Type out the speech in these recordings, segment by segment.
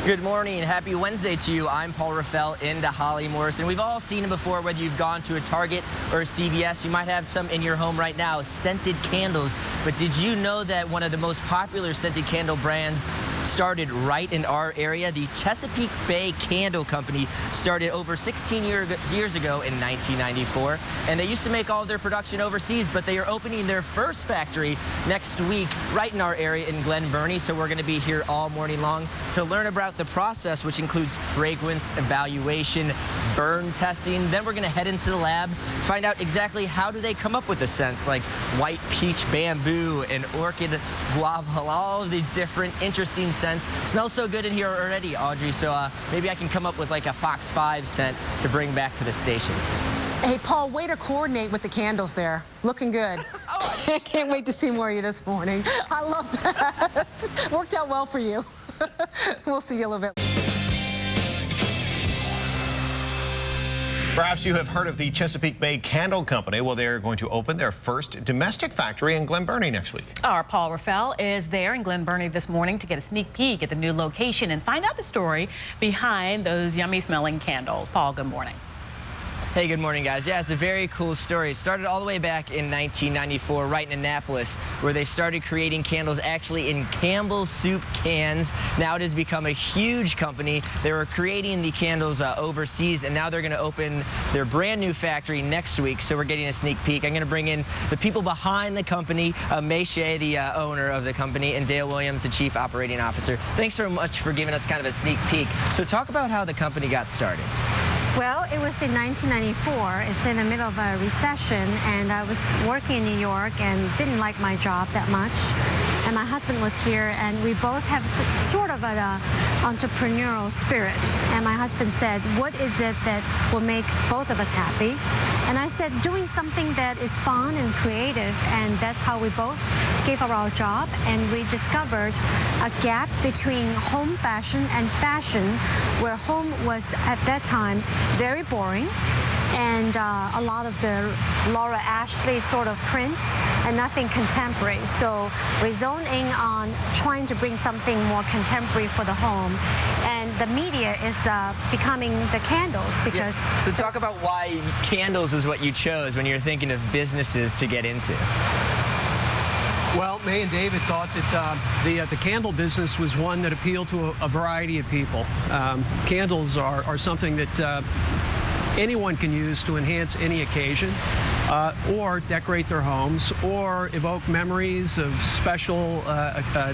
Good morning. Happy Wednesday to you. I'm Paul Raphel into Holly Morrison. We've all seen it before, whether you've gone to a Target or a CVS. You might have some in your home right now, scented candles. But did you know that one of the most popular scented candle brands started right in our area? The Chesapeake Bay Candle Company started over 16 years ago in 1994. And they used to make all of their production overseas, but they are opening their first factory next week right in our area in Glen Burnie. So we're going to be here all morning long to learn about the process, which includes fragrance evaluation, burn testing. Then we're going to head into the lab, find out exactly how do they come up with the scents like white peach bamboo and orchid guava, all of the different interesting scents. Smells so good in here already, Audrey, so maybe I can come up with like a Fox 5 scent to bring back to the station. Hey, Paul, way to coordinate with the candles there. Looking good. Can't wait to see more of you this morning. I love that. Worked out well for you. We'll see you a little bit. Perhaps you have heard of the Chesapeake Bay Candle Company. Well, they're going to open their first domestic factory in Glen Burnie next week. Our Paul Raphel is there in Glen Burnie this morning to get a sneak peek at the new location and find out the story behind those yummy smelling candles. Paul, good morning. Hey, good morning, guys. Yeah, it's a very cool story. It started all the way back in 1994, right in Annapolis, where they started creating candles actually in Campbell soup cans. Now it has become a huge company. They were creating the candles overseas, and now they're going to open their brand new factory next week, so we're getting a sneak peek. I'm going to bring in the people behind the company, Mei Xu, the owner of the company, and Dale Williams, the chief operating officer. Thanks very much for giving us kind of a sneak peek. So talk about how the company got started. Well, it was in 1994. It's in the middle of a recession, and I was working in New York and didn't like my job that much. And my husband was here, and we both have sort of an entrepreneurial spirit. And my husband said, what is it that will make both of us happy? And I said, doing something that is fun and creative, and that's how we both gave up our job, and we discovered a gap between home fashion and fashion, where home was, at that time, very boring, and a lot of the Laura Ashley sort of prints and nothing contemporary. So we zoned in on trying to bring something more contemporary for the home. And the media is becoming the candles because... Yeah. So talk about why candles was what you chose when you're thinking of businesses to get into. Well, May and David thought that the candle business was one that appealed to a variety of people. Candles are something that anyone can use to enhance any occasion, or decorate their homes, or evoke memories of special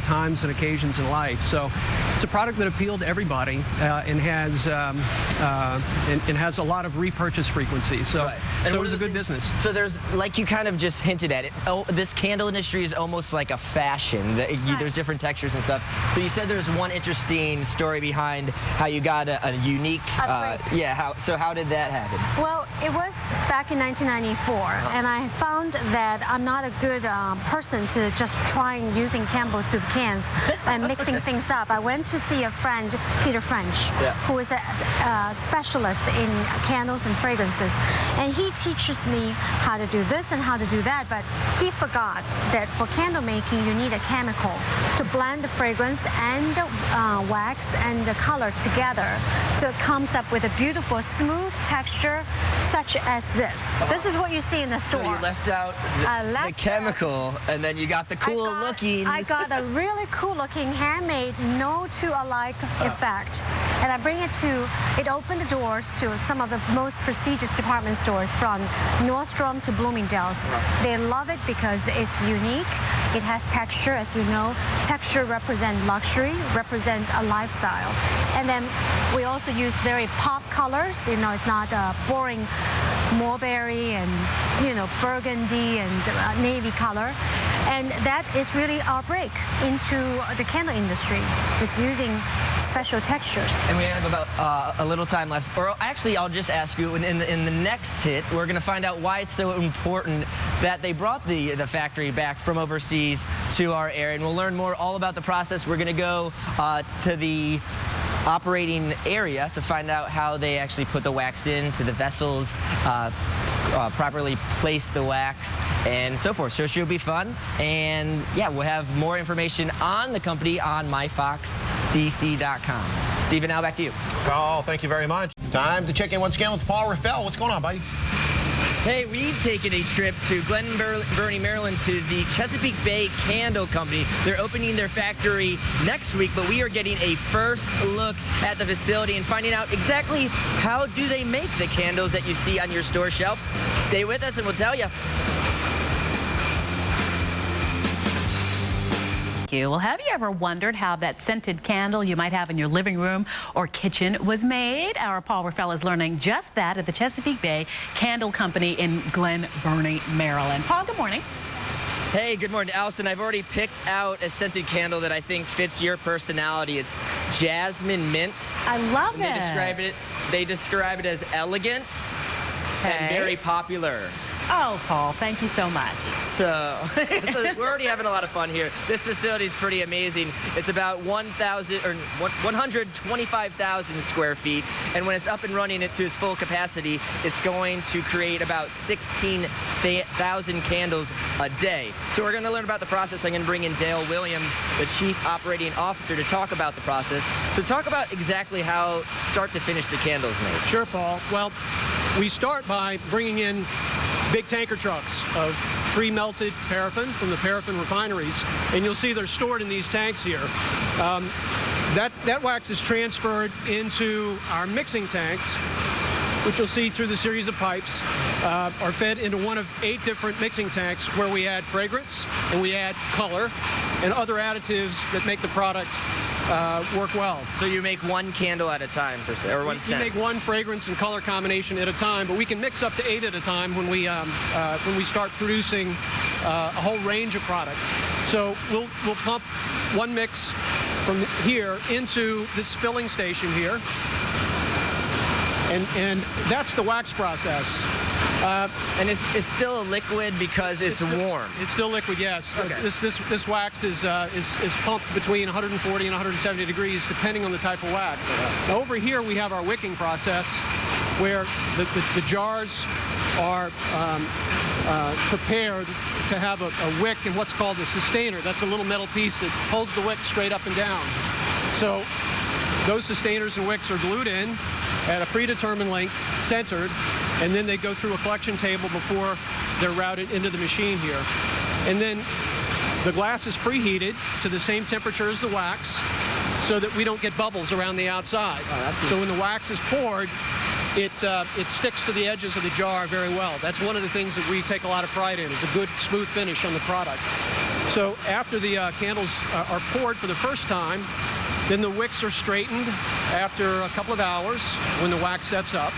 times and occasions in life. So it's a product that appealed to everybody and has a lot of repurchase frequency. So, right. So it was a good business. So there's, like you kind of just hinted at it, this candle industry is almost like a fashion. There's different textures and stuff. So you said there's one interesting story behind how you got a unique, so how did that happen? Well, it was back in 1994, and I found that I'm not a good person to just try using Campbell soup cans and mixing things up. I went to see a friend, Peter French, who is a specialist in candles and fragrances, and he teaches me how to do this and how to do that, but he forgot that for candle making you need a chemical to blend the fragrance and the wax and the color together, so it comes up with a beautiful smooth texture such as this. This is what you see in the store. So you left out the chemical, and then you got the cool looking. I got a really cool looking handmade, no two alike effect. And I bring it opened the doors to some of the most prestigious department stores, from Nordstrom to Bloomingdale's. They love it because it's unique. It has texture, as we know. Texture represents luxury, represents a lifestyle. And then we also use very pop colors. You know, it's not boring mulberry and, burgundy and navy color. And that is really our break into the candle industry, is using special textures. And we have about a little time left. Or actually, I'll just ask you, in the next hit, we're going to find out why it's so important that they brought the factory back from overseas to our area. And we'll learn more all about the process. We're going to go to the operating area to find out how they actually put the wax into the vessels, properly place the wax, and so forth. So it should be fun. And yeah, we'll have more information on the company on My Fox dc.com. Stephen, now back to you. Paul, thank you very much. Time to check in once again with Paul Raphel. What's going on, buddy? Hey, we've taken a trip to Glen Burnie, Maryland to the Chesapeake Bay Candle Company. They're opening their factory next week, but we are getting a first look at the facility and finding out exactly how do they make the candles that you see on your store shelves. Stay with us and we'll tell you. Well, have you ever wondered how that scented candle you might have in your living room or kitchen was made? Our Paul Raphel is learning just that at the Chesapeake Bay Candle Company in Glen Burnie, Maryland. Paul, good morning. Hey, good morning, Allison. I've already picked out a scented candle that I think fits your personality. It's jasmine mint. I love and it. They describe it as elegant and very popular. Oh, Paul, thank you so much. So we're already having a lot of fun here. This facility is pretty amazing. It's about 125,000 square feet, and when it's up and running to its full capacity, it's going to create about 16,000 candles a day. So we're going to learn about the process. I'm going to bring in Dale Williams, the Chief Operating Officer, to talk about the process. So talk about exactly how start to finish the candles made. Sure, Paul. Well, we start by bringing in big tanker trucks of pre-melted paraffin from the paraffin refineries, and you'll see they're stored in these tanks here. That wax is transferred into our mixing tanks, which you'll see through the series of pipes, are fed into one of 8 different mixing tanks where we add fragrance and we add color and other additives that make the product work well. So you make one candle at a time, per se, or one scent? We make one fragrance and color combination at a time, but we can mix up to 8 at a time when we start producing a whole range of product. So we'll pump one mix from here into this filling station here, and that's the wax process. And it's still a liquid because it's warm. It's still liquid, yes. Okay. This wax is pumped between 140 and 170 degrees, depending on the type of wax. Now, over here we have our wicking process, where the jars are prepared to have a wick and what's called a sustainer. That's a little metal piece that holds the wick straight up and down. So those sustainers and wicks are glued in at a predetermined length, centered, and then they go through a collection table before they're routed into the machine here. And then the glass is preheated to the same temperature as the wax so that we don't get bubbles around the outside. So when the wax is poured, it sticks to the edges of the jar very well. That's one of the things that we take a lot of pride in, is a good, smooth finish on the product. So after the candles are poured for the first time, then the wicks are straightened after a couple of hours when the wax sets up.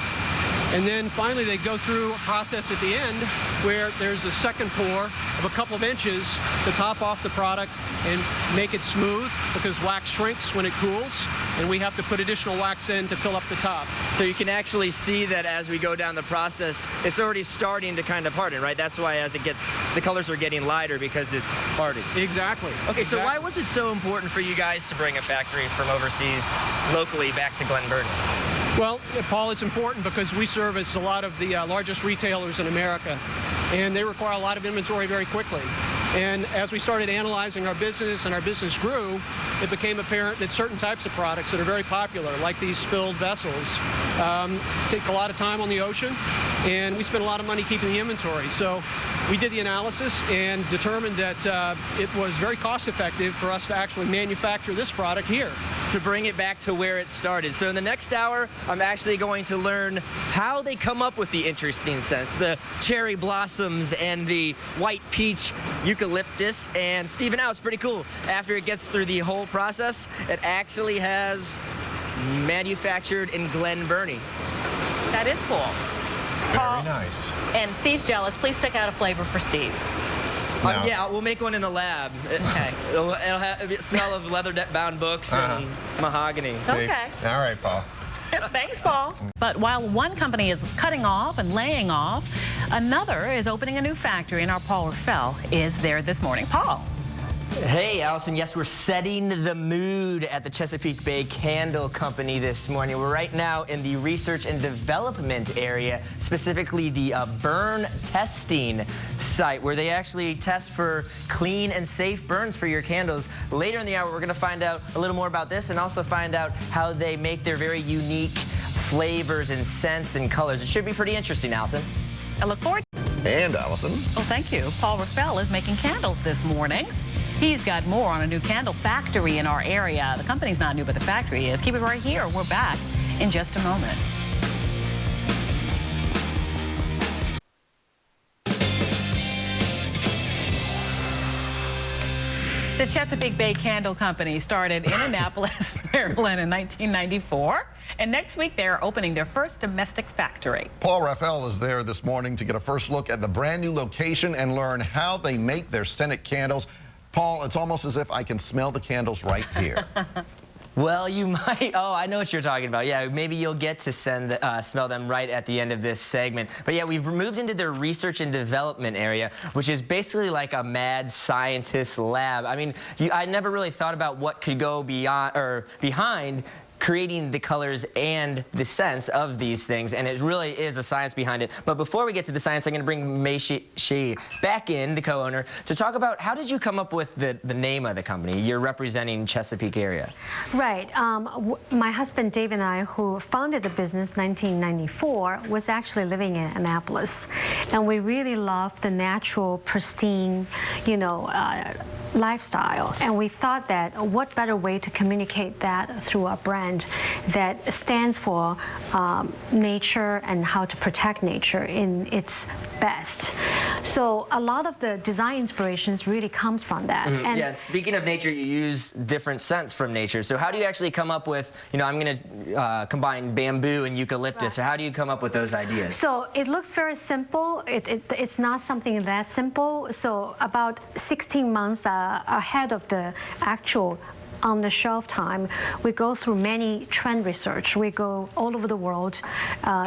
And then finally they go through a process at the end where there's a second pour of a couple of inches to top off the product and make it smooth, because wax shrinks when it cools, and we have to put additional wax in to fill up the top. So you can actually see that as we go down the process, it's already starting to kind of harden, right? That's why as it gets, the colors are getting lighter because it's hardened. Exactly. Okay, so why was it so important for you guys to bring a factory from overseas locally back to Glen Burnie? Well, Paul, it's important because we service a lot of the largest retailers in America, and they require a lot of inventory very quickly. And as we started analyzing our business and our business grew, it became apparent that certain types of products that are very popular, like these filled vessels, take a lot of time on the ocean, and we spend a lot of money keeping the inventory. So we did the analysis and determined that it was very cost effective for us to actually manufacture this product here. To bring it back to where it started. So in the next hour, I'm actually going to learn how they come up with the interesting scents, the cherry blossoms and the white peach eucalyptus. And Stephen, now it's pretty cool. After it gets through the whole process, it actually has manufactured in Glen Burnie. That is cool. Very nice. And Steve's jealous. Please pick out a flavor for Steve. No. Yeah, we'll make one in the lab. Okay. It'll smell of leather-bound books and mahogany. Okay. All right, Paul. Thanks, Paul. But while one company is cutting off and laying off, another is opening a new factory, and our Paul Raphel is there this morning. Paul. Hey, Allison, yes, we're setting the mood at the Chesapeake Bay Candle Company this morning. We're right now in the research and development area, specifically the burn testing site, where they actually test for clean and safe burns for your candles. Later in the hour, we're going to find out a little more about this and also find out how they make their very unique flavors and scents and colors. It should be pretty interesting, Allison. I look forward. And Allison. Well, thank you. Paul Raphel is making candles this morning. He's got more on a new candle factory in our area. The company's not new, but the factory is. Keep it right here. We're back in just a moment. The Chesapeake Bay Candle Company started in Annapolis, Maryland in 1994. And next week, they're opening their first domestic factory. Paul Raphel is there this morning to get a first look at the brand new location and learn how they make their scented candles. Paul, it's almost as if I can smell the candles right here. Well, you might. Oh, I know what you're talking about. Yeah, maybe you'll get to smell them right at the end of this segment. But yeah, we've moved into their research and development area, which is basically like a mad scientist lab. I mean, I never really thought about what could go beyond or behind creating the colors and the scents of these things, and it really is a science behind it. But before we get to the science, I'm going to bring Mei Xu back in, the co-owner, to talk about how did you come up with the name of the company? You're representing Chesapeake area. Right. My husband Dave and I, who founded the business in 1994, was actually living in Annapolis, and we really loved the natural, pristine, lifestyle, and we thought that what better way to communicate that through a brand that stands for nature and how to protect nature in its best. So a lot of the design inspirations really comes from that. Mm-hmm. And yeah, speaking of nature, you use different scents from nature. So how do you actually come up with, I'm going to combine bamboo and eucalyptus. Right. So how do you come up with those ideas? So it looks very simple. It's not something that simple. So about 16 months ahead of the actual on-the-shelf time, we go through many trend research. We go all over the world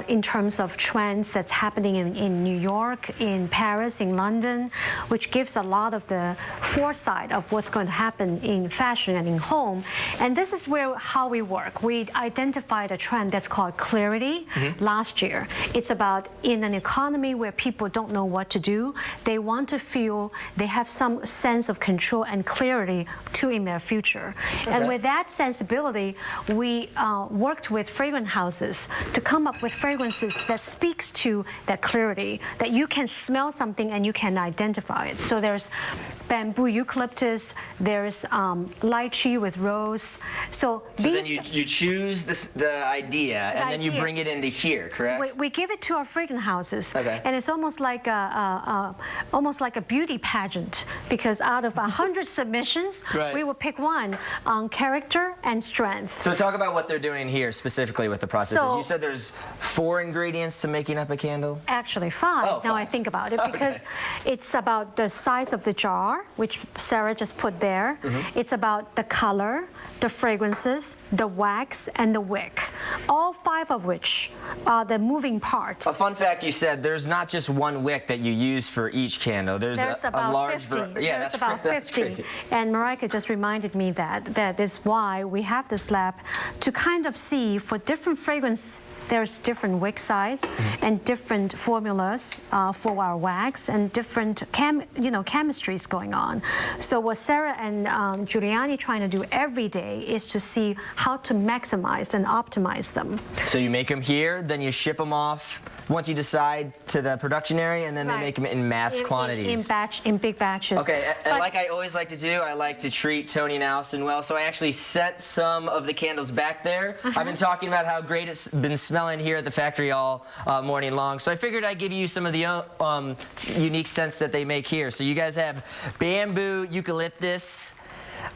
in terms of trends that's happening in New York, in Paris, in London, which gives a lot of the foresight of what's going to happen in fashion and in home. And this is how we work. We identified a trend that's called clarity last year. It's about in an economy where people don't know what to do, they want to feel they have some sense of control and clarity in their future. Okay. And with that sensibility, we worked with fragrance houses to come up with fragrances that speaks to that clarity, that you can smell something and you can identify it. So there's bamboo eucalyptus, there's lychee with rose. So then you choose the idea and then you bring it into here, correct? We give it to our fragrance houses, okay. And it's almost like a beauty pageant, because out of 100 submissions, right, we will pick one on character and strength. So talk about what they're doing here specifically with the processes. So, you said there's 4 ingredients to making up a candle? Actually 5, oh, 5. Now I think about it, because it's about the size of the jar, which Sarah just put there. It's about the color, the fragrances, the wax, and the wick. All 5 of which are the moving parts. A fun fact, you said there's not just one wick that you use for each candle. There's a large 50. Yeah, there's about 50. That's crazy. And Marika just reminded me that is why we have this lab, to kind of see for different fragrance. There's different wick size and different formulas for our wax and different chemistries going on. So what Sarah and Giuliani trying to do every day is to see how to maximize and optimize them. So you make them here, then you ship them off once you decide to the production area, and then they make them in mass quantities. In big batches. Okay, and like I always like to do, I like to treat Tony and Allison well, so I actually set some of the candles back there. I've been talking about how great it's been smelling here at the factory all morning long, so I figured I'd give you some of the unique scents that they make here. So you guys have bamboo, eucalyptus,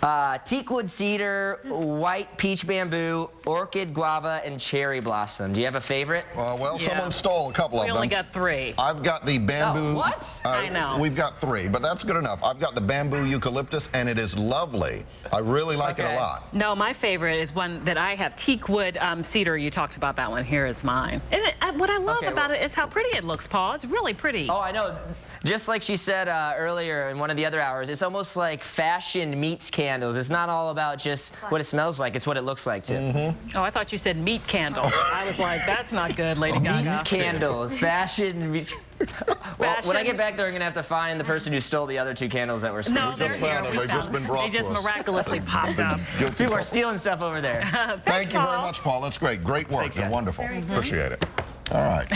Teakwood cedar, white peach bamboo, orchid guava, and cherry blossom. Do you have a favorite? Someone stole a couple of them. We only got 3. I've got the bamboo. Oh, what? I know. We've got 3, but that's good enough. I've got the bamboo eucalyptus, and it is lovely. I really like it a lot. No, my favorite is one that I have, teakwood cedar. You talked about that one. Here is mine. And what I love about it is how pretty it looks, Paul. It's really pretty. Oh, I know. Just like she said earlier in one of the other hours, it's almost like fashion meets candles. It's not all about just what it smells like, it's what it looks like, too. Oh, I thought you said meat candle. I was like, that's not good, Lady Gaga. Meets candles. Fashion meets... Well, when I get back there, I'm going to have to find the person who stole the other 2 candles that were No, supposed they're to here. They've just been brought They just to us. miraculously popped up. People are stealing stuff over there. Thank you very much, Paul. That's great. Great work. Thanks, and guys. wonderful. Appreciate it. All right.